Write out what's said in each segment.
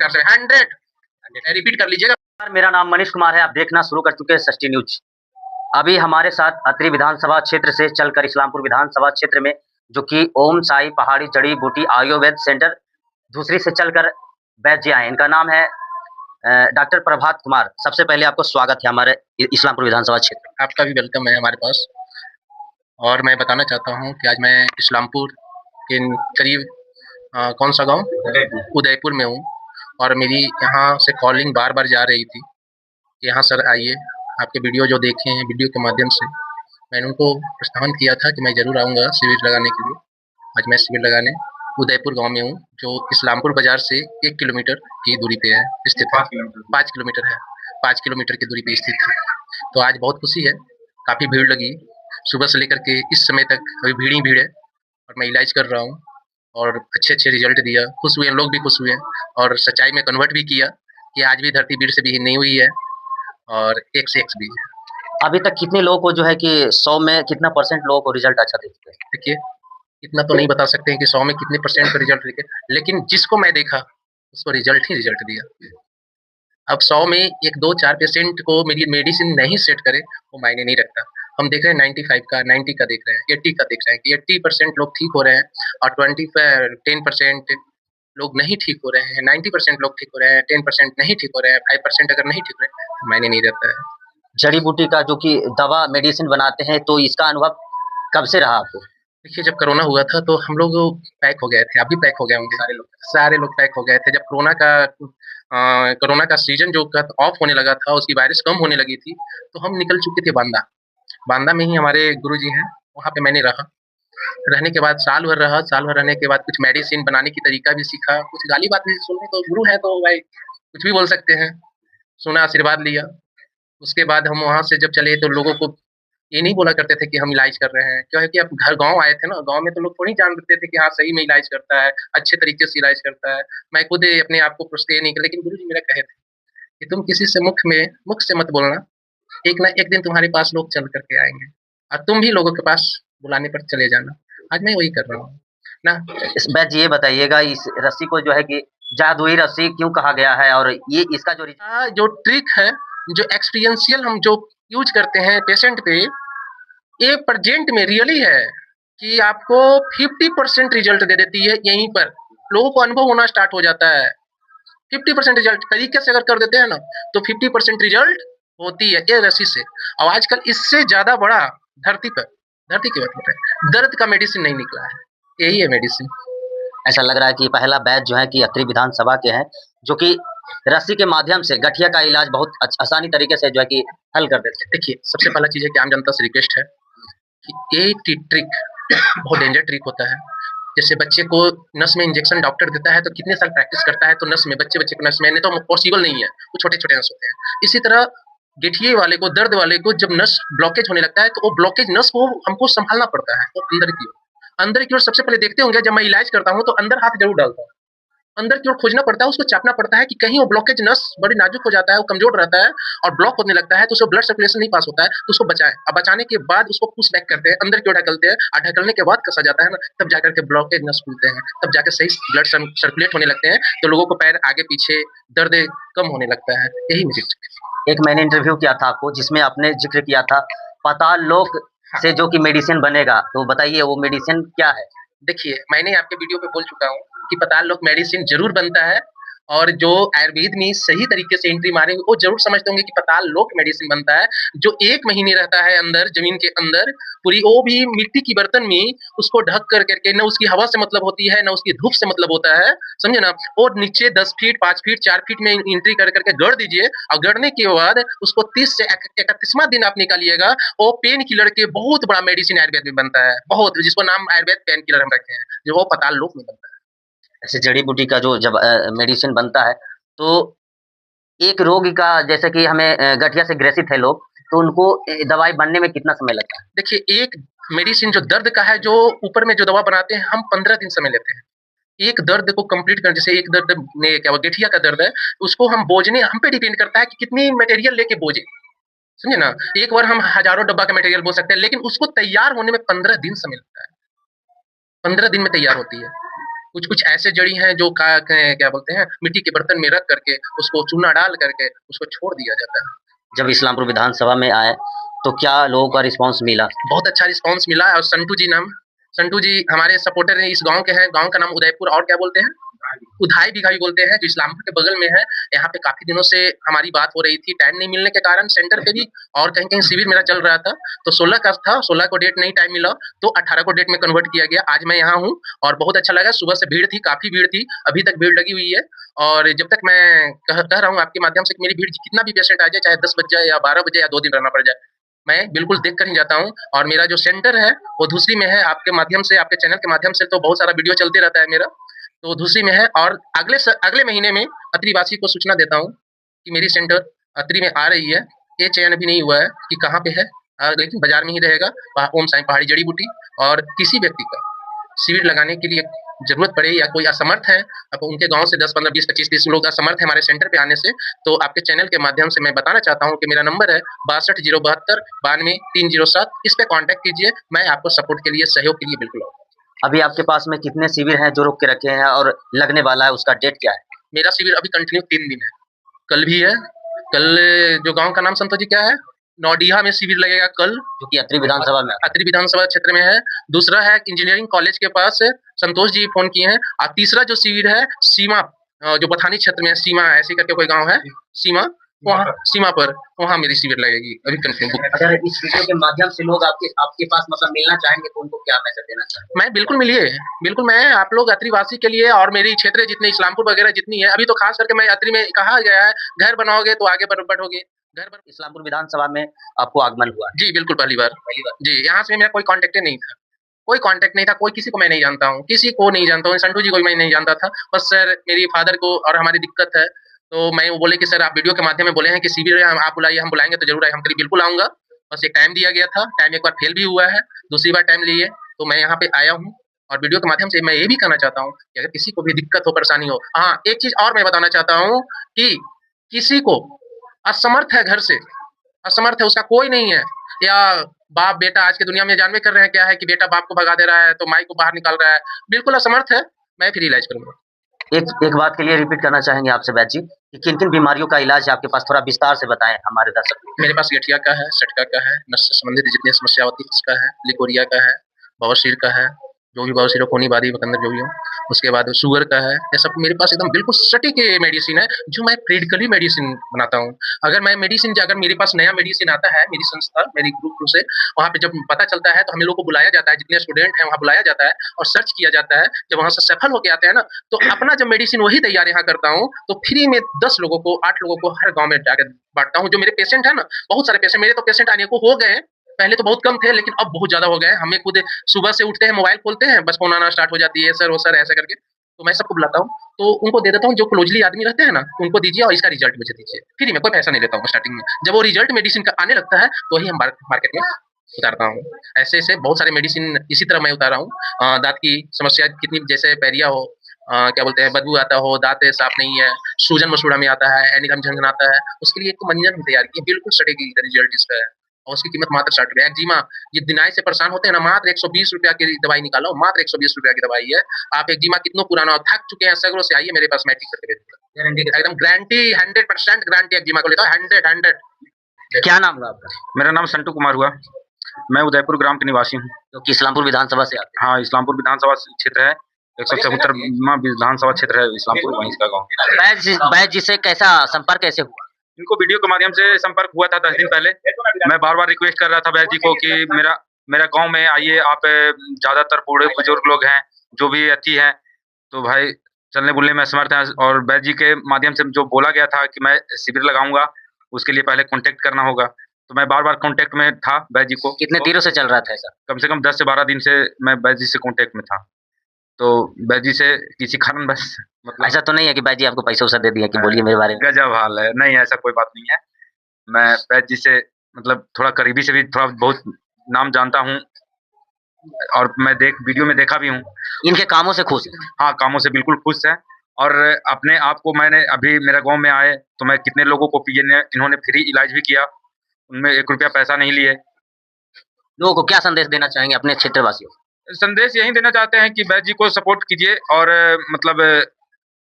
प्रकार से 100 रिपीट कर लीजिएगा। मेरा नाम मनीष कुमार है, आप देखना शुरू कर चुके हैं षष्ठी न्यूज। अभी हमारे साथ अत्रि विधानसभा क्षेत्र से चलकर इस्लामपुर विधानसभा क्षेत्र में जो कि ओम साई पहाड़ी जड़ी बूटी आयुर्वेद सेंटर दूसरी से चलकर वैद्य आए, इनका नाम है डॉक्टर प्रभात कुमार। सबसे पहले आपको स्वागत है हमारे इस्लामपुर विधानसभा क्षेत्र। आपका भी वेलकम है हमारे पास। और मैं बताना चाहता हूं कि आज मैं इस्लामपुर के करीब कौन सा गांव, उदयपुर में हूं, और मेरी यहां से कॉलिंग बार बार जा रही थी कि यहाँ सर आइए, आपके वीडियो जो देखे हैं, वीडियो के माध्यम से मैंने उनको प्रस्थान किया था कि मैं ज़रूर आऊँगा शिविर लगाने के लिए। आज मैं शिविर लगाने उदयपुर गांव में हूँ, जो इस्लामपुर बाजार से 1 किलोमीटर की दूरी पे है स्थित है। 5 किलोमीटर है, 5 किलोमीटर की दूरी पे स्थित है। तो आज बहुत खुशी है, काफ़ी भीड़ लगी सुबह से लेकर के इस समय तक, अभी भीड़ ही भीड़ है। और मैं इलाज कर रहा हूँ और अच्छे रिजल्ट दिया, खुश हुए, लोग भी खुश हुए और सच्चाई में कन्वर्ट भी किया कि आज भी धरती भीड़ से भी नहीं हुई है और 1 से 1 भी है। अभी तक कितने लोगों को जो है कि 100 में कितना % लोगों को रिजल्ट अच्छा देते हैं? देखिए, इतना तो नहीं बता सकते हैं कि 100 में कितने % का रिजल्ट देखे, लेकिन जिसको मैं देखा उसको रिजल्ट ही रिजल्ट दिया। अब 100 में 1, 2, 4% को मेरी मेडिसिन नहीं सेट करे वो मायने नहीं रखता। हम देख रहे हैं 95 का, 90 का देख रहे हैं, 80 का देख रहे हैं कि 80% लोग ठीक हो रहे हैं और 10% लोग नहीं ठीक हो रहे हैं, 90% लोग ठीक हो रहे हैं, 10% नहीं ठीक हो रहे हैं, 5% अगर नहीं ठीक हो रहे हैं, मायने नहीं रहता है। जड़ी बूटी का जो कि दवा मेडिसिन बनाते हैं, तो इसका अनुभव कब से रहा आपको? देखिए, जब कोरोना हुआ था तो हम लोग पैक हो गए थे, आप भी पैक हो गए होंगे, सारे लोग पैक हो गए थे। जब कोरोना का सीजन जो ऑफ होने लगा था, उसकी वायरस कम होने लगी थी, तो हम निकल चुके थे बांदा में ही हमारे गुरुजी हैं, वहाँ पे मैंने रहा। रहने के बाद साल भर रहा, साल भर रहने के बाद कुछ मेडिसिन बनाने की तरीका भी सीखा, कुछ गाली बात भी सुनी, तो गुरु है तो भाई कुछ भी बोल सकते हैं। सुना, आशीर्वाद लिया। उसके बाद हम वहाँ से जब चले तो लोगों को ये नहीं बोला करते थे कि हम इलाज कर रहे हैं, क्योंकि अब गाँव आए थे ना, गाँव में तो लोग थोड़ी जानते थे कि हाँ सही में इलाज करता है, अच्छे तरीके से इलाज करता है। मैं खुद अपने आप को पुष्टि नहीं, लेकिन गुरु जी मेरा कहे थे कि तुम किसी से मुख से मत बोलना, एक ना एक दिन तुम्हारे पास लोग चल करके आएंगे और तुम भी लोगों के पास बुलाने पर चले जाना। आज मैं वही कर रहा हूँ ना। इस वैद्य ये बताइएगा, इस रस्सी को जो है कि जादुई रस्सी क्यों कहा गया है, और ये इसका जो ट्रिक है, जो एक्सपीरियंशियल हम जो यूज करते हैं पेशेंट पे, ये प्रेजेंट में रियली है कि आपको 50% रिजल्ट दे देती है। यहीं पर लोगों को अनुभव होना स्टार्ट हो जाता है। 50% रिजल्ट तरीके से अगर कर देते हैं ना, तो 50% रिजल्ट होती है ये रस्सी से। और आजकल इससे ज्यादा बड़ा धरती की बात कर रहे हैं, दर्द का मेडिसिन नहीं निकला है, यही है मेडिसिन। ऐसा लग रहा है कि पहला वैद्य जो है कि अत्रि विधानसभा के हैं, जो कि रस्सी के माध्यम से गठिया का इलाज बहुत आसानी तरीके से जो है कि हल कर देते हैं। देखिए, सबसे पहला चीज है कि आम जनता से रिक्वेस्ट है कि ये ट्रिक बहुत डेंजर ट्रिक होता है। जैसे बच्चे को नस में इंजेक्शन डॉक्टर देता है तो कितने साल प्रैक्टिस करता है, तो नस में बच्चे को नस में नहीं तो पॉसिबल नहीं है, वो छोटे नस होते हैं। इसी तरह गठिए वाले को, दर्द वाले को जब नस ब्लॉकेज होने लगता है तो वो ब्लॉकेज नस को हमको संभालना पड़ता है। तो अंदर की ओर सबसे पहले देखते होंगे, जब मैं इलाज करता हूँ तो अंदर हाथ जरूर डालता हूँ, अंदर की ओर खोजना पड़ता है, उसको चापना पड़ता है कि कहीं वो ब्लॉकेज नस बड़ी नाजुक हो जाता है, वो कमजोर रहता है और ब्लॉक होने लगता है, तो उसको ब्लड सर्कुलेशन नहीं पास होता है, तो उसको बचाएं। अब बचाने के बाद उसको पुश बैक करते हैं, अंदर की ओर ढकलते हैं, और ढकलने के बाद कसा जाता है ना, तब जाकर के ब्लॉकेज नस खुलते हैं, तब जाकर सही ब्लड सर्कुलेट होने लगते हैं, तो लोगों को पैर आगे पीछे दर्द कम होने लगता है। यही मेरी एक मैंने इंटरव्यू किया था आपको, जिसमें आपने जिक्र किया था पाताल लोक से जो कि मेडिसिन बनेगा, तो बताइए वो मेडिसिन क्या है? देखिए, मैंने आपके वीडियो पे बोल चुका हूँ कि पाताल लोक मेडिसिन जरूर बनता है, और जो आयुर्वेद में सही तरीके से एंट्री मारेंगे वो जरूर समझते होंगे कि पाताल लोक मेडिसिन बनता है, जो 1 महीने रहता है अंदर जमीन के अंदर पूरी, वो भी मिट्टी की बर्तन में, उसको ढक कर करके, न उसकी हवा से मतलब होती है, न उसकी धूप से मतलब होता है, समझे ना। और नीचे 10 फीट, 5 फीट, 4 फीट में एंट्री कर करके गड़ दीजिए, और गड़ने के बाद उसको 30 से 31वां दिन आप निकालिएगा। वो पेन किलर के बहुत बड़ा मेडिसिन आयुर्वेद में बनता है, बहुत, जिसको नाम आयुर्वेद पेन किलर हम रखे हैं, जो वो पाताल लोक में बनता है। ऐसे जड़ी बूटी का जो जब मेडिसिन बनता है, तो एक रोगी का, जैसे कि हमें गठिया से ग्रसित है लोग, तो उनको दवाई बनने में कितना समय लगता है? देखिए, एक मेडिसिन जो दर्द का है, जो ऊपर में जो दवा बनाते हैं, हम 15 दिन समय लेते हैं एक दर्द को कंप्लीट कर। जैसे एक दर्द ने क्या, गठिया का दर्द है, उसको हम बोझने, हम पे डिपेंड करता है कि कितनी मटेरियल लेके बोझे, समझे ना। एक बार हम हजारों डब्बा का मटेरियल बोझ सकते हैं, लेकिन उसको तैयार होने में 15 दिन समय लगता है, 15 दिन में तैयार होती है। कुछ-कुछ ऐसे जड़ी हैं जो क्या बोलते हैं, मिट्टी के बर्तन में रख करके, उसको चूना डाल करके, उसको छोड़ दिया जाता है। जब इस्लामपुर विधानसभा में आए, तो क्या लोगों का रिस्पॉन्स मिला? बहुत अच्छा रिस्पॉन्स मिला और संटू जी हमारे सपोर्टर हैं, इस गाँव के हैं, गाँव का नाम उदयपुर और क्या बोलते हैं? उधाई बिघा भी बोलते हैं, जो इस्लामपुर के बगल में है। यहाँ पे काफ़ी दिनों से हमारी बात हो रही थी, टाइम नहीं मिलने के कारण सेंटर पे भी और कहीं-कहीं शिविर मेरा चल रहा था। तो 16 का था, 16 को डेट नहीं टाइम मिला, तो 18 को डेट में कन्वर्ट किया गया। आज मैं यहाँ हूँ और बहुत अच्छा लगा, सुबह से भीड़ थी, काफ़ी भीड़ थी, अभी तक भीड़ लगी हुई है और जब तक मैं कह रहा हूँ आपके माध्यम से कि मेरी भीड़ कितना भी पेशेंट आ जाए, चाहे 10 बज जाए या 12 बजे या 2 दिन रहना पड़ जाए, मैं बिल्कुल देख कर ही जाता हूँ और मेरा जो सेंटर है, वो दूसरी में है। आपके माध्यम से, आपके चैनल के माध्यम से तो बहुत सारा वीडियो चलते रहता है मेरा, तो दूसरी में है और अगले महीने में अत्रि वासी को सूचना देता हूँ कि मेरी सेंटर अत्रि में आ रही है। ये चयन अभी नहीं हुआ है कि कहाँ पे है, लेकिन बाज़ार में ही रहेगा। ओम साईं पहाड़ी जड़ी-बूटी और किसी व्यक्ति का शिविर लगाने के लिए ज़रूरत पड़े या कोई असमर्थ है, अब उनके गाँव से 10, 15, 20, 25, 30 लोग असमर्थ हैं हमारे सेंटर पे आने से, तो आपके चैनल के माध्यम से मैं बताना चाहता हूँ कि मेरा नंबर है 62 072 92 307। इस पे कॉन्टैक्ट कीजिए, मैं आपको सपोर्ट के लिए, सहयोग के लिए बिल्कुल आऊँगा। अभी आपके पास में कितने शिविर हैं जो रोक के रखे हैं और लगने वाला है, उसका डेट क्या है? मेरा शिविर अभी कंटिन्यू 3 दिन है। कल भी है, कल जो गाँव का नाम संतोष जी क्या है? नौडीहा में शिविर लगेगा कल, जो कि अत्रि विधानसभा में अत्रि विधानसभा क्षेत्र में है। दूसरा है इंजीनियरिंग कॉलेज के पास, संतोष जी फ़ोन किए हैं और तीसरा जो शिविर है सीमा, जो बथानी क्षेत्र में है, सीमा ऐसे करके कोई गाँव है, सीमा, वहाँ सीमा पर, वहाँ मेरी शिविर लगेगी, अभी कंफर्म बुक। अगर इस वीडियो के माध्यम से लोग आपके पास मतलब मिलना चाहेंगे, तो उनको क्या मैसेज देना चाहेंगे? मैं बिल्कुल मिलिए, बिल्कुल मैं आप लोग अत्रिवासी के लिए और मेरी क्षेत्र जितने इस्लामपुर वगैरह जितनी है, अभी तो खास करके मैं अत्रि में कहा गया है, घर बनाओगे तो आगे बढ़ोगे। इस्लामपुर विधानसभा में आपको आगमन हुआ? जी, बिल्कुल पहली बार। जी, यहाँ से मेरा कोई कॉन्टैक्ट ही नहीं था। कोई कॉन्टैक्ट नहीं था, कोई किसी को मैं नहीं जानता हूँ, किसी को नहीं जानता हूँ, संटू जी को भी मैं नहीं जानता था। बस सर मेरी फादर को और हमारी दिक्कत है, तो मैं वो बोले कि सर आप वीडियो के माध्यम में बोले हैं कि शिविर है, आप बुलाइए, हम बुलाएँगे तो ज़रूर आएँ। हम कहा बिल्कुल आऊँगा। बस एक टाइम दिया गया था, टाइम एक बार फेल भी हुआ है, दूसरी बार टाइम लिए, तो मैं यहाँ पे आया हूँ और वीडियो के माध्यम से मैं ये भी कहना चाहता हूँ कि अगर किसी को भी दिक्कत हो, परेशानी हो, हाँ, एक चीज़ और मैं बताना चाहता हूँ कि किसी को असमर्थ है घर से, असमर्थ है, उसका कोई नहीं है, या बाप बेटा आज की दुनिया में जानबे कर रहे हैं क्या है कि बेटा बाप को भगा दे रहा है, तो माई को बाहर निकाल रहा है, बिल्कुल असमर्थ है, मैं फ्री इलाज करूँगा। एक बात के लिए रिपीट करना चाहेंगे आपसे वैद्य जी कि किन-किन बीमारियों का इलाज है आपके पास, थोड़ा विस्तार से बताएँ हमारे दर्शक को। मेरे पास गठिया का है, सटका का है, नस से संबंधित जितनी समस्या होती है उसका है, लिकोरिया का है, बवासीर का है, जो भी बवासीर हो, खूनी बादी बकंदर जो भी हो, उसके बाद शुगर का है, ये सब मेरे पास एकदम बिल्कुल सटीक मेडिसिन है, जो मैं क्लिनिकली मेडिसिन बनाता हूँ। अगर मेरे पास नया मेडिसिन आता है, मेरी संस्था, मेरी ग्रुप से, वहाँ पे जब पता चलता है तो हम लोगों को बुलाया जाता है, जितने स्टूडेंट हैं वहाँ बुलाया जाता है और सर्च किया जाता है। जब वहाँ से सफल होके आते हैं ना, तो अपना जब मेडिसिन वही तैयार यहाँ करता हूँ, तो फ्री में 10 लोगों को, 8 लोगों को हर गाँव में जाकर बाँटता हूँ। जो मेरे पेशेंट हैं ना, बहुत सारे पेशेंट, मेरे तो पेशेंट आने को हो गए हैं, पहले तो बहुत कम थे लेकिन अब बहुत ज़्यादा हो गए हैं। हमें खुद सुबह से उठते हैं, मोबाइल खोलते हैं, बस फ़ोन आना स्टार्ट हो जाती है, सर वो सर ऐसा करके। तो मैं सबको बुलाता हूँ, तो उनको दे देता हूँ, जो क्लोज़ली आदमी रहते हैं ना, उनको दीजिए और इसका रिज़ल्ट मुझे दीजिए। फ्री में, कोई पैसा नहीं लेता हूँ स्टार्टिंग में। जब वो रिज़ल्ट मेडिसिन का आने लगता है, तो वही हम मार्केट में उतारता हूँ। ऐसे-ऐसे बहुत सारे मेडिसिन इसी तरह मैं उतारा हूँ। दाँत की समस्या कितनी, जैसे पैरिया हो, क्या बोलते हैं, बदबू आता हो, दाँत साफ नहीं है, सूजन-मसूड़ा में आता है, एनीगम झनझनाता है, उसके लिए एक तो मंजन भी तैयार की है, बिल्कुल सटीक रिज़ल्ट इसका है और उसकी कीमत मात्र ₹60। एक्जिमा, ये दिनाई से परेशान होते हैं ना, मात्र ₹120 की दवाई निकालो, मात्र ₹120 की दवाई है। आप एक्जिमा कितना पुराना हो, थक चुके हैं सगरों से, आइए मेरे पास, मैं ठीक करके दे दूँगा। गारंटी, एकदम गारंटी, 100% गारंटी एक्जिमा को लेता हूँ, 100। क्या नाम हुआ आपका? मेरा नाम संटू कुमार हुआ। मैं उदयपुर ग्राम के निवासी हूँ। जो कि इस्लामपुर विधानसभा से आते हैं। हाँ, इस्लामपुर विधानसभा क्षेत्र है, 177वां विधानसभा क्षेत्र है इस्लामपुर, वहीं का गाँव। वैद्य जी से कैसा संपर्क कैसे हुआ? इनको वीडियो के माध्यम से संपर्क हुआ था 10 दिन पहले। मैं बार-बार रिक्वेस्ट कर रहा था वैद्य जी को कि मेरा गाँव में आइए आप, ज़्यादातर बूढ़े बुजुर्ग लोग हैं, जो भी अति हैं, तो भाई चलने-बुलने में असमर्थ हैं और वैद्य जी के माध्यम से जो बोला गया था कि मैं शिविर लगाऊँगा, उसके लिए पहले कॉन्टैक्ट करना होगा। तो मैं बार-बार कॉन्टैक्ट में था वैद्य जी को। कितने दिनों से चल रहा था ऐसा? कम से कम 10 से 12 दिन से मैं वैद्य जी से कॉन्टैक्ट में था। तो वैद्य जी से किसी कारण बस मतलब ऐसा तो नहीं है कि वैद्य जी आपको पैसा-वैसा दे दिए कि बोलिए मेरे बारे में? गज़ब हाल है। नहीं, ऐसा कोई बात नहीं है। मैं वैद्य जी से मतलब थोड़ा करीबी से भी थोड़ा बहुत नाम जानता हूँ और मैं वीडियो में देखा भी हूँ। इनके कामों से खुश हैं? हाँ, कामों से बिल्कुल खुश हैं और अपने आप को मैंने अभी मेरे गाँव में आए, तो मैं कितने लोगों को इन्होंने फ्री इलाज भी किया, उनमें ₹1 पैसा नहीं लिए। लोगों को क्या संदेश देना चाहेंगे अपने क्षेत्रवासियों को? संदेश यही देना चाहते हैं कि वैद्य जी को सपोर्ट कीजिए और मतलब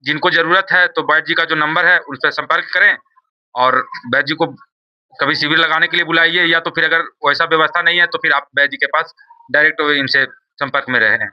जिनको ज़रूरत है तो वैद्य जी का जो नंबर है उन पे संपर्क करें और वैद्य जी को कभी शिविर लगाने के लिए बुलाइए, या तो फिर अगर वैसा व्यवस्था नहीं है तो फिर आप वैद्य जी के पास डायरेक्ट इनसे संपर्क में रहें।